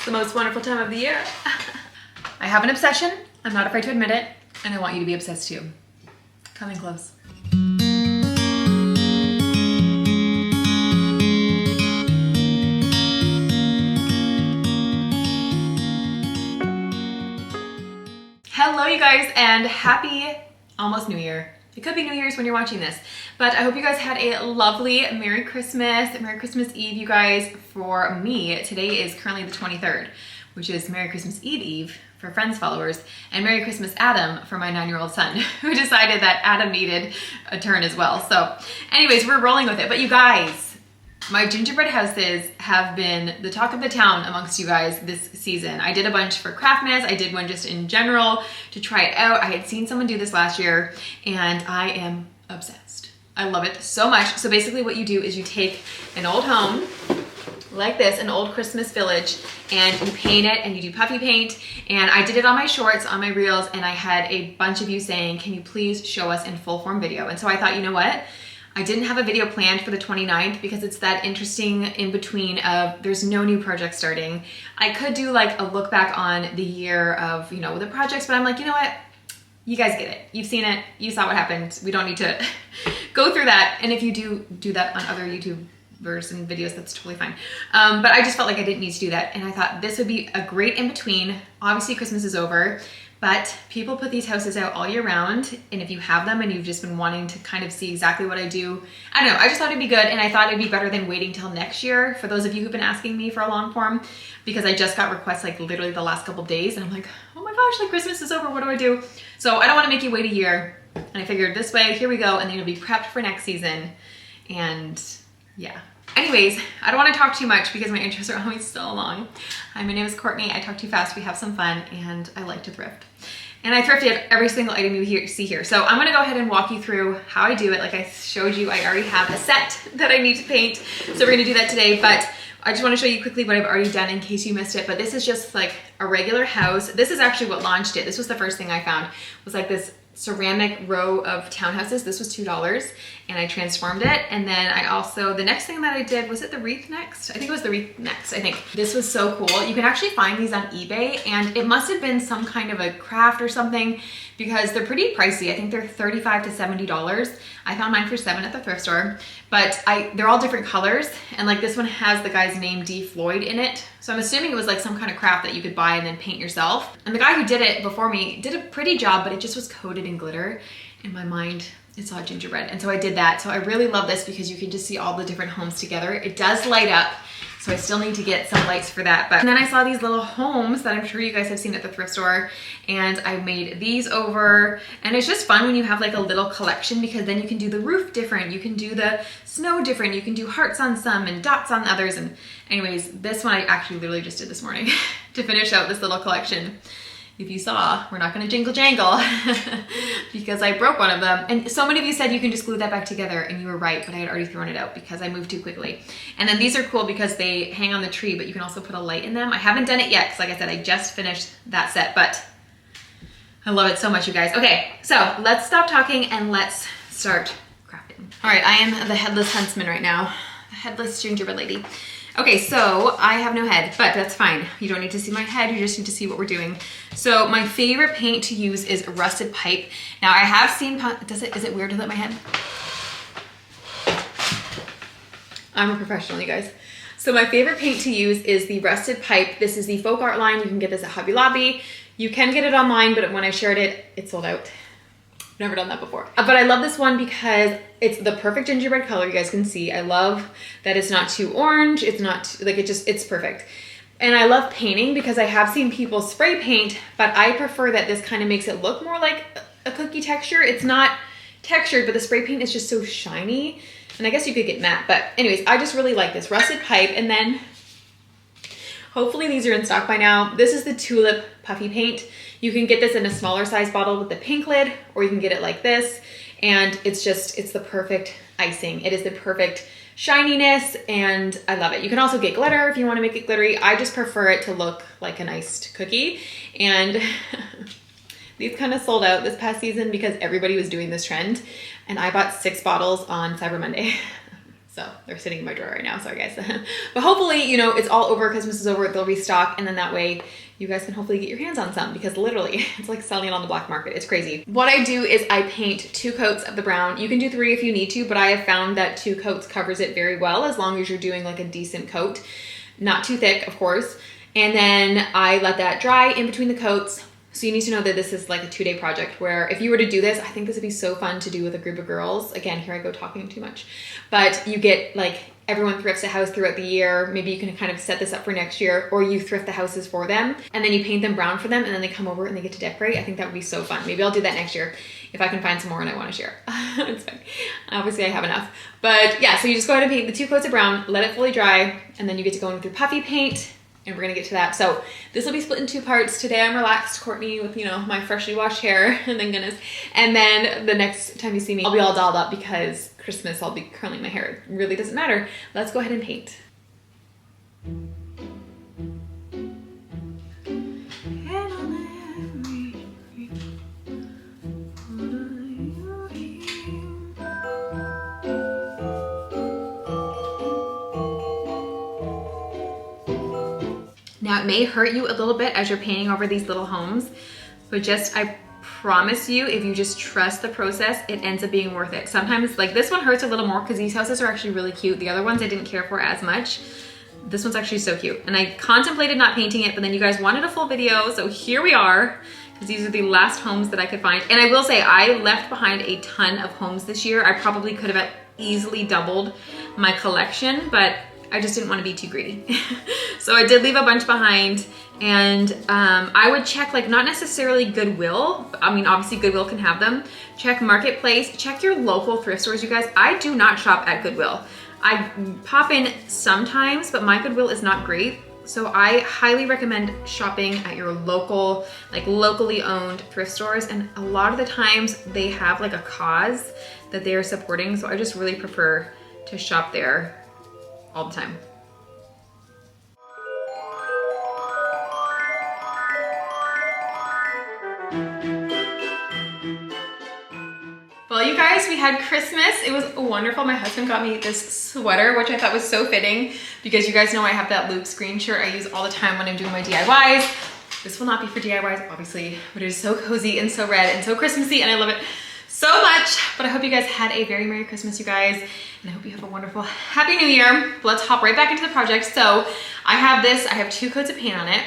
It's the most wonderful time of the year. I have an obsession. I'm not afraid to admit it. And I want you to be obsessed too. Coming close. Hello you guys, and happy almost New Year. It could be New Year's when you're watching this, but I hope you guys had a lovely Merry Christmas Eve, you guys. For me, today is currently the 23rd, which is Merry Christmas Eve for Friends followers, and Merry Christmas Adam for my 9-year-old son, who decided that Adam needed a turn as well. So anyways, we're rolling with it. But you guys, my gingerbread houses have been the talk of the town amongst you guys this season. I did a bunch for Craftmas. I did one just in general to try it out. I had seen someone do this last year and I am obsessed. I love it so much. So basically what you do is you take an old home like this, an old Christmas village, and you paint it and you do puffy paint. And I did it on my shorts, on my reels, and I had a bunch of you saying, can you please show us in full form video? And so I thought, you know what? I didn't have a video planned for the 29th because it's that interesting in between of there's no new project starting. I could do like a look back on the year of, you know, the projects, but I'm like, you know what? You guys get it. You've seen it. You saw what happened. We don't need to go through that. And if you do that on other YouTubers and videos, that's totally fine. But I just felt like I didn't need to do that. And I thought this would be a great in between. Obviously Christmas is over, but people put these houses out all year round. And if you have them and you've just been wanting to kind of see exactly what I do, I don't know, I just thought it'd be good. And I thought it'd be better than waiting till next year for those of you who've been asking me for a long form, because I just got requests like literally the last couple of days. And I'm like, oh my gosh, like Christmas is over. What do I do? So I don't want to make you wait a year. And I figured this way, here we go. And then you'll be prepped for next season. And yeah. Anyways, I don't want to talk too much because my intros are always so long. Hi, my name is Courtney. I talk too fast. We have some fun, and I like to thrift. And I thrifted every single item you see here. So I'm gonna go ahead and walk you through how I do it. Like I showed you, I already have a set that I need to paint. So we're gonna do that today, but I just wanna show you quickly what I've already done in case you missed it. But this is just like a regular house. This is actually what launched it. This was the first thing I found, was like this ceramic row of townhouses. This was $2 and I transformed it. And then I also, the next thing that I did, was it the wreath next? I think it was the wreath next, I think. This was so cool. You can actually find these on eBay, and it must have been some kind of a craft or something because they're pretty pricey. I think they're $35 to $70. I found mine for $7 at the thrift store, but they're all different colors. And like this one has the guy's name, D. Floyd, in it. So I'm assuming it was like some kind of craft that you could buy and then paint yourself. And the guy who did it before me did a pretty job, but it just was coated in glitter. In my mind, it saw gingerbread. And so I did that. So I really love this because you can just see all the different homes together. It does light up. So I still need to get some lights for that. And then I saw these little homes that I'm sure you guys have seen at the thrift store, and I made these over. And it's just fun when you have like a little collection, because then you can do the roof different, you can do the snow different, you can do hearts on some and dots on others. And anyways, this one I actually literally just did this morning to finish out this little collection. If you saw, we're not gonna jingle jangle because I broke one of them. And so many of you said you can just glue that back together, and you were right, but I had already thrown it out because I moved too quickly. And then these are cool because they hang on the tree, but you can also put a light in them. I haven't done it yet because like I said, I just finished that set, but I love it so much, you guys. Okay, so let's stop talking and let's start crafting. All right, I am the headless huntsman right now, the headless gingerbread lady. Okay, so I have no head, but that's fine. You don't need to see my head, you just need to see what we're doing. So my favorite paint to use is rusted pipe. Now I have seen, is it weird to let my head? I'm a professional, you guys. So my favorite paint to use is the rusted pipe. This is the Folk Art line. You can get this at Hobby Lobby. You can get it online, but when I shared it, it sold out. Never done that before. But I love this one because it's the perfect gingerbread color, you guys can see. I love that it's not too orange. It's not, like it's perfect. And I love painting because I have seen people spray paint, but I prefer that this kind of makes it look more like a cookie texture. It's not textured, but the spray paint is just so shiny. And I guess you could get matte, but anyways, I just really like this rusted pipe. And then hopefully these are in stock by now. This is the tulip puffy paint. You can get this in a smaller size bottle with the pink lid, or you can get it like this. And it's the perfect icing. It is the perfect shininess, and I love it. You can also get glitter if you want to make it glittery. I just prefer it to look like an iced cookie. And these kind of sold out this past season because everybody was doing this trend. And I bought 6 bottles on Cyber Monday. So they're sitting in my drawer right now, sorry guys. But hopefully, you know, it's all over, Christmas is over, they'll restock, and then that way you guys can hopefully get your hands on some, because literally it's like selling it on the black market. It's crazy. What I do is I paint 2 coats of the brown. You can do 3 if you need to, but I have found that 2 coats covers it very well, as long as you're doing like a decent coat. Not too thick, of course. And then I let that dry in between the coats. So you need to know that this is like a 2-day project, where if you were to do this, I think this would be so fun to do with a group of girls. Again, here I go talking too much, but you get like, everyone thrifts a house throughout the year. Maybe you can kind of set this up for next year, or you thrift the houses for them and then you paint them brown for them, and then they come over and they get to decorate. I think that would be so fun. Maybe I'll do that next year if I can find some more and I want to share. It's fine. Obviously I have enough, but yeah, so you just go ahead and paint the 2 coats of brown, let it fully dry, and then you get to go in with your puffy paint. And we're gonna get to that. So this will be split in 2 parts. Today I'm relaxed, Courtney, with, you know, my freshly washed hair, thank goodness. And then the next time you see me, I'll be all dolled up, because Christmas I'll be curling my hair. It really doesn't matter. Let's go ahead and paint. Now it may hurt you a little bit as you're painting over these little homes, but just, I promise you, if you just trust the process, it ends up being worth it. Sometimes, like this one hurts a little more because these houses are actually really cute. The other ones I didn't care for as much. This one's actually so cute. And I contemplated not painting it, but then you guys wanted a full video, so here we are, because these are the last homes that I could find. And I will say, I left behind a ton of homes this year. I probably could have easily doubled my collection, but I just didn't want to be too greedy. So I did leave a bunch behind, and I would check, like, not necessarily Goodwill. I mean, obviously Goodwill can have them. Check Marketplace, check your local thrift stores, you guys. I do not shop at Goodwill. I pop in sometimes, but my Goodwill is not great. So I highly recommend shopping at your local, like locally owned thrift stores. And a lot of the times they have like a cause that they are supporting. So I just really prefer to shop there all the time. Well, you guys, we had Christmas. It was wonderful. My husband got me this sweater, which I thought was so fitting, because you guys know I have that Luke screen shirt I use all the time when I'm doing my DIYs. This will not be for DIYs, obviously, but it is so cozy and so red and so Christmassy, and I love it so much. But I hope you guys had a very Merry Christmas, you guys, and I hope you have a wonderful Happy New Year. But let's hop right back into the project. So I have this, I have 2 coats of paint on it.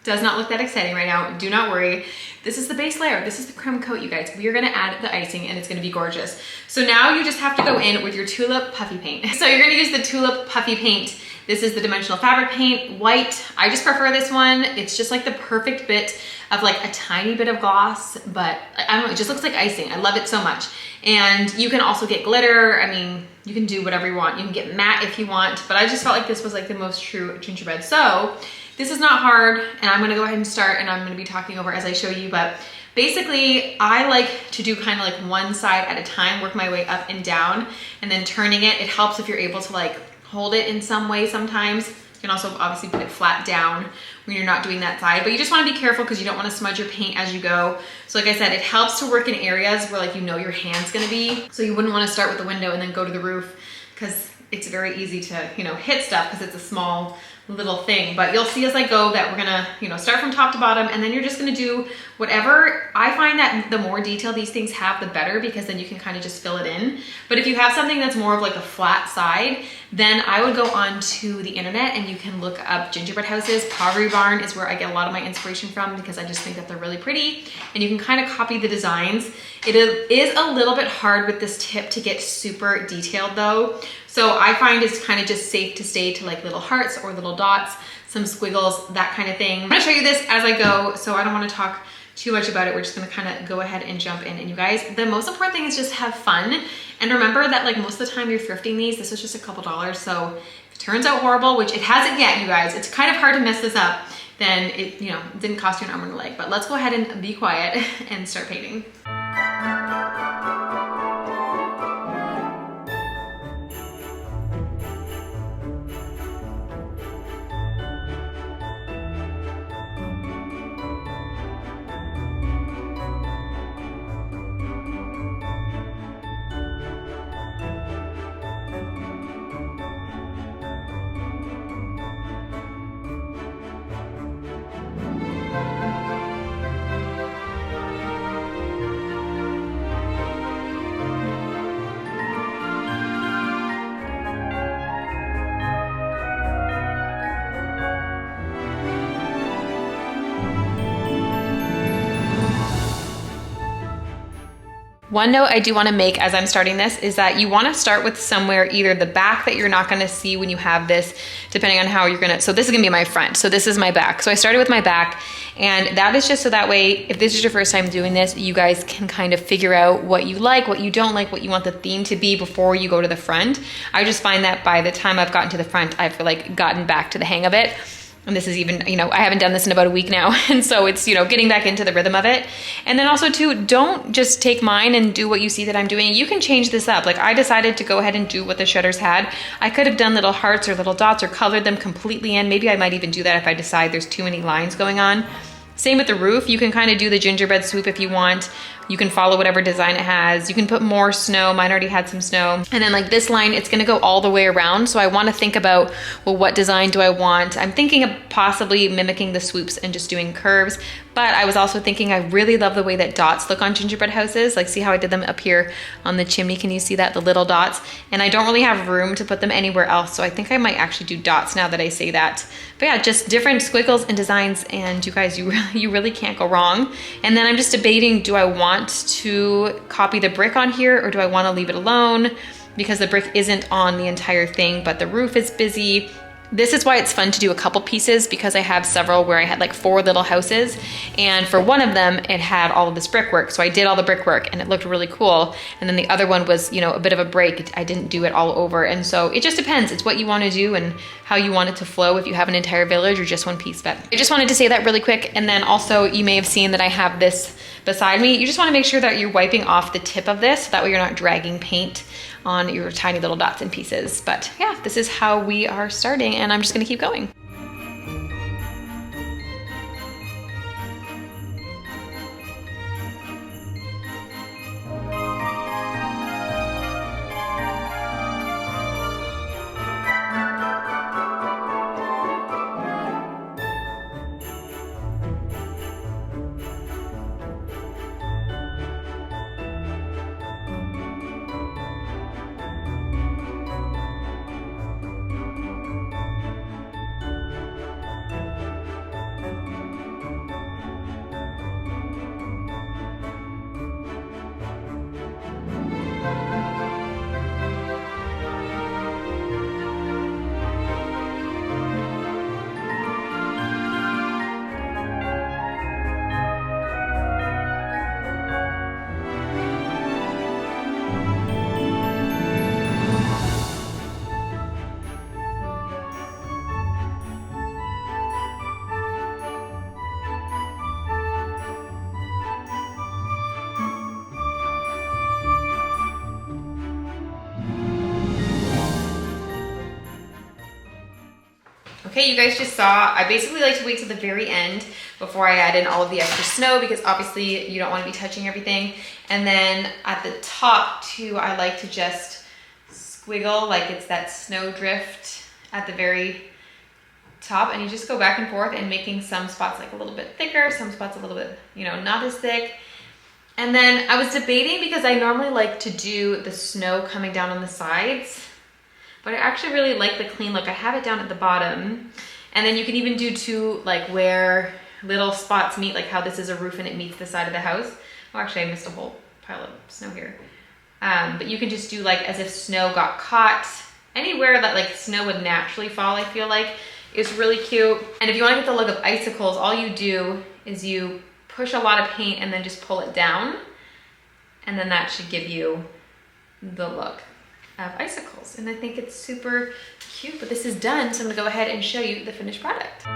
Does not look that exciting right now, do not worry. This is the base layer, this is the creme coat, you guys. We are gonna add the icing and it's gonna be gorgeous. So now you just have to go in with your Tulip Puffy Paint. So you're gonna use the Tulip Puffy Paint. This is the dimensional fabric paint, white. I just prefer this one. It's just like the perfect bit of like a tiny bit of gloss, but I don't know, it just looks like icing. I love it so much. And you can also get glitter. I mean, you can do whatever you want. You can get matte if you want, but I just felt like this was like the most true gingerbread. So this is not hard, and I'm gonna go ahead and start, and I'm gonna be talking over as I show you, but basically I like to do kind of like one side at a time, work my way up and down, and then turning it. It helps if you're able to like hold it in some way sometimes. You can also obviously put it flat down when you're not doing that side, but you just wanna be careful because you don't wanna smudge your paint as you go. So like I said, it helps to work in areas where like you know your hand's gonna be. So you wouldn't wanna start with the window and then go to the roof, because it's very easy to, you know, hit stuff because it's a small little thing. But you'll see as I go that we're gonna, you know, start from top to bottom, and then you're just gonna do whatever. I find that the more detail these things have, the better, because then you can kind of just fill it in. But if you have something that's more of like a flat side, then I would go on to the internet and you can look up gingerbread houses. Pottery Barn is where I get a lot of my inspiration from, because I just think that they're really pretty, and you can kind of copy the designs. It is a little bit hard with this tip to get super detailed though. So I find it's kind of just safe to stay to like little hearts or little dots, some squiggles, that kind of thing. I'm gonna show you this as I go, so I don't wanna talk too much about it. We're just gonna kind of go ahead and jump in. And you guys, the most important thing is just have fun. And remember that like most of the time you're thrifting these, this was just a couple dollars. So if it turns out horrible, which it hasn't yet, you guys, it's kind of hard to mess this up, then it, you know, didn't cost you an arm and a leg. But let's go ahead and be quiet and start painting. One note I do want to make as I'm starting this is that you want to start with somewhere, either the back that you're not going to see when you have this, depending on how you're going to, so this is going to be my front. So this is my back. So I started with my back, and that is just so that way, if this is your first time doing this, you guys can kind of figure out what you like, what you don't like, what you want the theme to be before you go to the front. I just find that by the time I've gotten to the front, I've like gotten back to the hang of it. And this is even, you know, I haven't done this in about a week now. And so it's, you know, getting back into the rhythm of it. And then also too, don't just take mine and do what you see that I'm doing. You can change this up. Like I decided to go ahead and do what the shutters had. I could have done little hearts or little dots or colored them completely in. Maybe I might even do that if I decide there's too many lines going on. Same with the roof. You can kind of do the gingerbread swoop if you want. You can follow whatever design it has. You can put more snow. Mine already had some snow. And then like this line, it's gonna go all the way around. So I wanna think about, well, what design do I want? I'm thinking of possibly mimicking the swoops and just doing curves. But I was also thinking, I really love the way that dots look on gingerbread houses. Like see how I did them up here on the chimney? Can you see that, the little dots? And I don't really have room to put them anywhere else. So I think I might actually do dots now that I say that. But yeah, just different squiggles and designs, and you guys, you really can't go wrong. And then I'm just debating, do I want to copy the brick on here, or do I want to leave it alone? Because the brick isn't on the entire thing, but the roof is busy. This is why it's fun to do a couple pieces, because I have several where I had like 4 little houses, and for one of them it had all of this brickwork. So I did all the brickwork and it looked really cool. And then the other one was, you know, a bit of a break. I didn't do it all over. And so it just depends. It's what you want to do and how you want it to flow, if you have an entire village or just one piece. But I just wanted to say that really quick. And then also you may have seen that I have this beside me. You just want to make sure that you're wiping off the tip of this, so that way you're not dragging paint on your tiny little dots and pieces. But yeah, this is how we are starting, and I'm just gonna keep going. Okay, you guys just saw, I basically like to wait till the very end before I add in all of the extra snow, because obviously you don't want to be touching everything. And then at the top too, I like to just squiggle like it's that snow drift at the very top, and you just go back and forth and making some spots like a little bit thicker, some spots a little bit, you know, not as thick. And then I was debating, because I normally like to do the snow coming down on the sides, but I actually really like the clean look. I have it down at the bottom. And then you can even do two, like where little spots meet, like how this is a roof and it meets the side of the house. Oh, actually I missed a whole pile of snow here. But you can just do like as if snow got caught anywhere that like snow would naturally fall, I feel like. It's really cute. And if you want to get the look of icicles, all you do is you push a lot of paint and then just pull it down. And then that should give you the look of icicles. And I think it's super cute, but this is done. So I'm gonna go ahead and show you the finished product.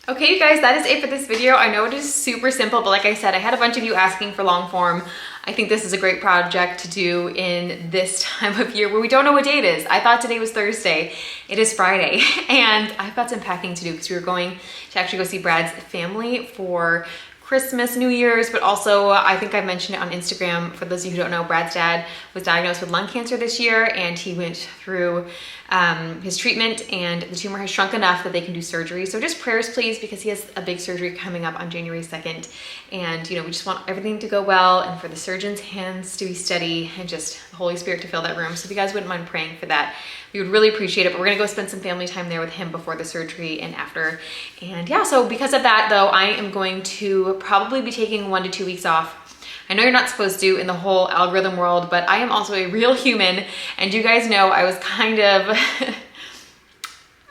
Okay, you guys, that is it for this video. I know it is super simple, but like I said, I had a bunch of you asking for long form. I think this is a great project to do in this time of year where we don't know what day it is. I thought today was Thursday. It is Friday, and I've got some packing to do because we were going to actually go see Brad's family for Christmas, New Year's, but also I think I mentioned it on Instagram. For those of you who don't know, Brad's dad was diagnosed with lung cancer this year, and he went through his treatment, and the tumor has shrunk enough that they can do surgery. So just prayers, please, because he has a big surgery coming up on January 2nd. And, you know, we just want everything to go well and for the surgeon's hands to be steady and just the Holy Spirit to fill that room. So if you guys wouldn't mind praying for that, we would really appreciate it. But we're gonna go spend some family time there with him before the surgery and after. And yeah, so because of that though, I am going to probably be taking 1 to 2 weeks off. I know you're not supposed to in the whole algorithm world, but I am also a real human. And you guys know I was kind of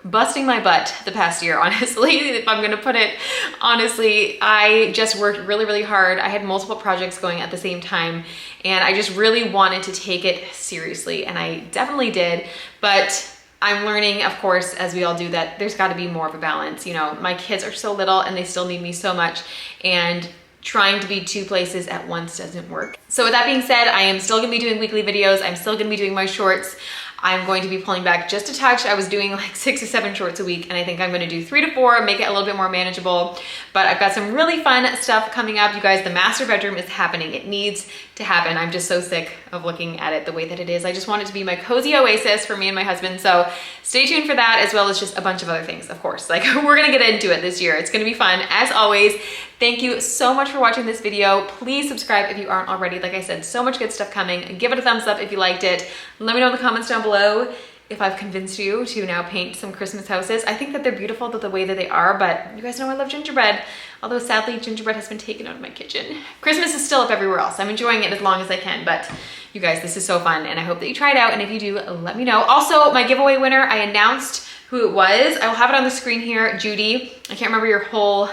busting my butt the past year, honestly, if I'm gonna put it honestly. I just worked really, really hard. I had multiple projects going at the same time, and I just really wanted to take it seriously, and I definitely did. But I'm learning, of course, as we all do, that there's gotta be more of a balance. You know, my kids are so little and they still need me so much, and trying to be 2 places at once doesn't work. So with that being said, I am still gonna be doing weekly videos. I'm still gonna be doing my shorts. I'm going to be pulling back just a touch. I was doing like 6 to 7 shorts a week, and I think I'm gonna do 3 to 4, make it a little bit more manageable. But I've got some really fun stuff coming up. You guys, the master bedroom is happening. It needs to happen. I'm just so sick of looking at it the way that it is. I just want it to be my cozy oasis for me and my husband. So stay tuned for that, as well as just a bunch of other things, of course. Like, we're gonna get into it this year. It's gonna be fun, as always. Thank you so much for watching this video. Please subscribe if you aren't already. Like I said, so much good stuff coming. Give it a thumbs up if you liked it. Let me know in the comments down below if I've convinced you to now paint some Christmas houses. I think that they're beautiful the way that they are, but you guys know I love gingerbread. Although sadly, gingerbread has been taken out of my kitchen. Christmas is still up everywhere else. I'm enjoying it as long as I can, but you guys, this is so fun, and I hope that you try it out, and if you do, let me know. Also, my giveaway winner, I announced who it was. I will have it on the screen here, Judy. I can't remember your whole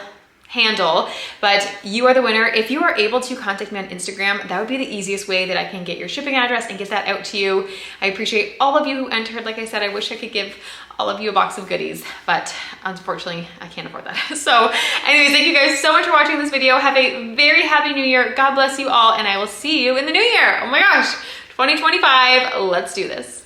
handle, but you are the winner. If you are able to contact me on Instagram, that would be the easiest way that I can get your shipping address and get that out to you. I appreciate all of you who entered. Like I said, I wish I could give all of you a box of goodies, but unfortunately I can't afford that. So anyways, thank you guys so much for watching this video. Have a very happy new year. God bless you all, and I will see you in the new year. Oh my gosh, 2025, let's do this.